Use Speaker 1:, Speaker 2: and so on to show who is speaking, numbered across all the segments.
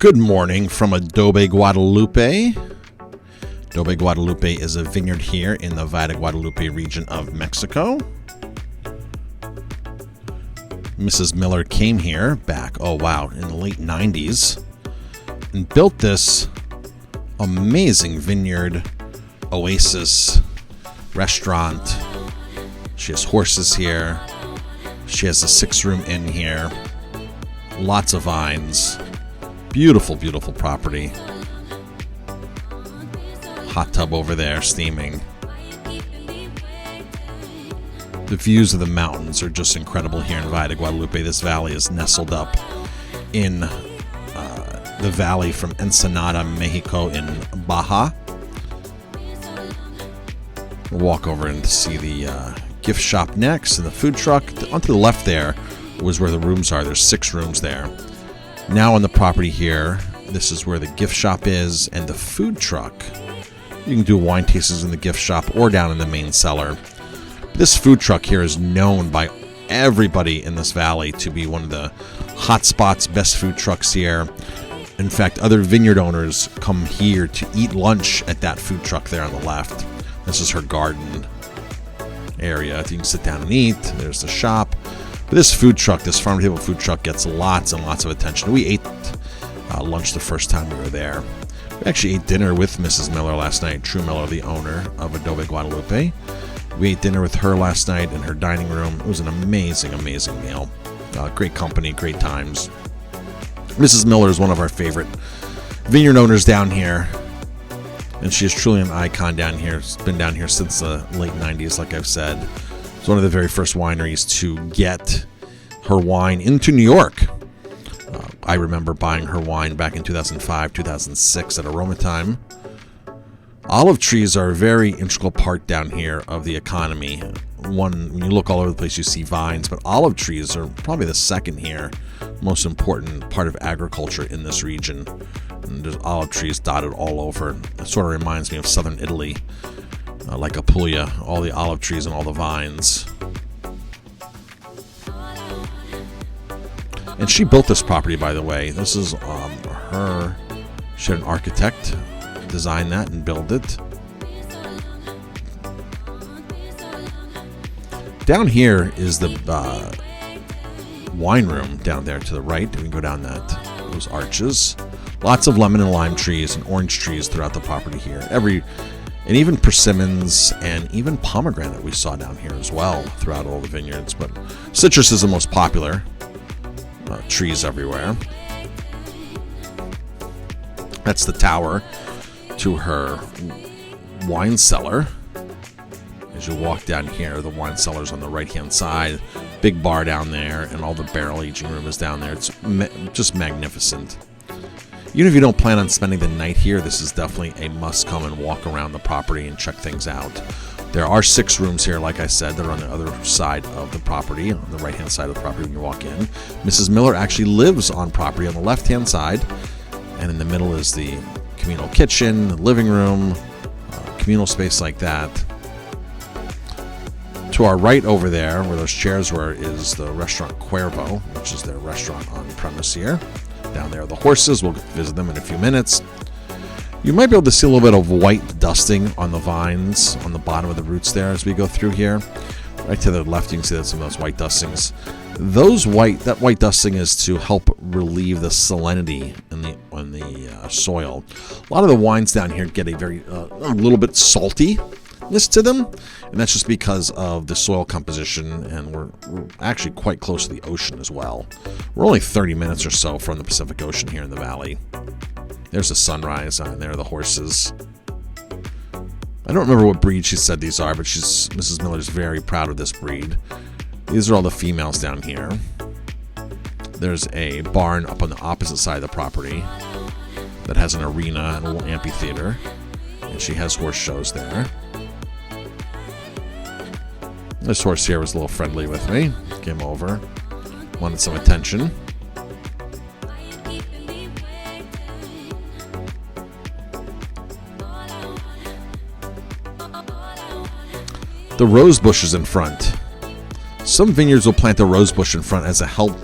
Speaker 1: Good morning from Adobe Guadalupe. Adobe Guadalupe is a vineyard here in the Valle de Guadalupe region of Mexico. Mrs. Miller came here back, in the late 90s and built this amazing vineyard oasis restaurant. She has horses here. She has a 6-room inn here. Lots of vines. Beautiful, beautiful property. Hot tub over there steaming. The views of the mountains are just incredible here in Valle de Guadalupe. This valley is nestled up in the valley from Ensenada, Mexico in Baja. We'll walk over and see the gift shop next and the food truck. Onto the left there was where the rooms are. There's 6 rooms there. Now on the property here, this is where the gift shop is and the food truck. You can do wine tastings in the gift shop or down in the main cellar. This food truck here is known by everybody in this valley to be one of the hot spots, best food trucks here. In fact, other vineyard owners come here to eat lunch at that food truck there on the left. This is her garden area. You can sit down and eat. There's the shop. But this food truck, this farm table food truck, gets lots and lots of attention. We ate lunch the first time we were there. We actually ate dinner with Mrs. Miller last night, True Miller, the owner of Adobe Guadalupe. We ate dinner with her last night in her dining room. It was an amazing, amazing meal. Great company, great times. Mrs. Miller is one of our favorite vineyard owners down here. And she is truly an icon down here. She's been down here since the late 90s, like I've said. It's one of the very first wineries to get her wine into New York. I remember buying her wine back in 2005, 2006 at Aromatime. Olive trees are a very integral part down here of the economy. When you look all over the place, you see vines, but olive trees are probably the second here, most important part of agriculture in this region. And there's olive trees dotted all over. It sort of reminds me of southern Italy, like Apulia, all the olive trees and all the vines. And she built this property, by the way. This is her. She had an architect design that and build it. Down here is the wine room down there to the right. We can go down those arches. Lots of lemon and lime trees and orange trees throughout the property here. And even persimmons and even pomegranate we saw down here as well throughout all the vineyards. But citrus is the most popular. Trees everywhere. That's the tower to her wine cellar. As you walk down here, the wine cellar's on the right-hand side. Big bar down there, and all the barrel aging room is down there. It's just magnificent. Even if you don't plan on spending the night here, this is definitely a must come and walk around the property and check things out. There are 6 rooms here, like I said. They're on the other side of the property, on the right-hand side of the property when you walk in. Mrs. Miller actually lives on property on the left-hand side, and in the middle is the communal kitchen, the living room, communal space like that. To our right over there, where those chairs were, is the restaurant Cuervo, which is their restaurant on premise here. Down there are the horses. We'll visit them in a few minutes. You might be able to see a little bit of white dusting on the vines on the bottom of the roots there as we go through here. Right to the left, you can see some of those white dustings. That white dusting is to help relieve the salinity in the soil. A lot of the wines down here get a little bit saltiness to them, and that's just because of the soil composition, and we're actually quite close to the ocean as well. We're only 30 minutes or so from the Pacific Ocean here in the valley. There's the sunrise on there, the horses. I don't remember what breed she said these are, but Mrs. Miller's very proud of this breed. These are all the females down here. There's a barn up on the opposite side of the property that has an arena and a little amphitheater, and she has horse shows there. This horse here was a little friendly with me. Came over, wanted some attention. The rose bushes in front. Some vineyards will plant a rose bush in front as a help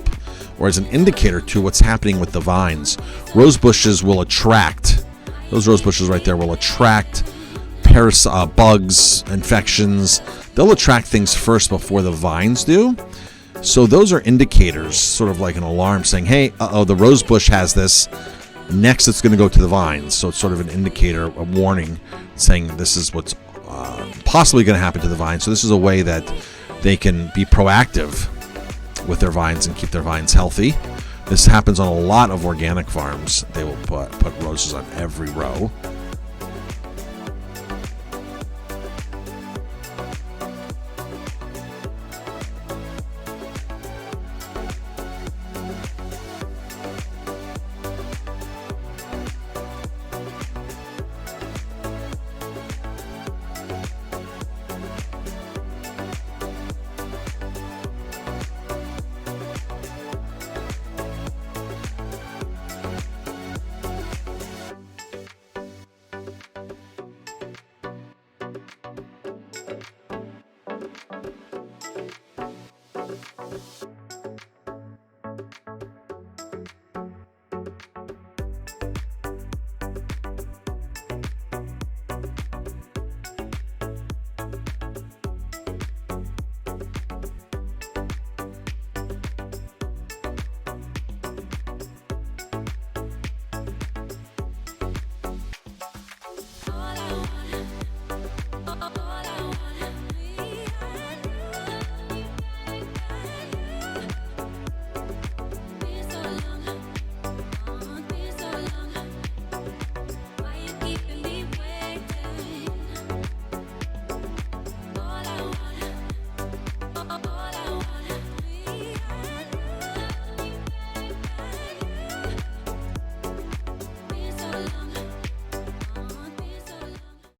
Speaker 1: or as an indicator to what's happening with the vines. Rose bushes will attract, those rose bushes right there will attract bugs, infections. They'll attract things first before the vines do. So those are indicators, sort of like an alarm saying, hey, the rose bush has this. Next, it's going to go to the vines. So it's sort of an indicator, a warning, saying this is what's possibly going to happen to the vines. So this is a way that they can be proactive with their vines and keep their vines healthy. This happens on a lot of organic farms. They will put roses on every row.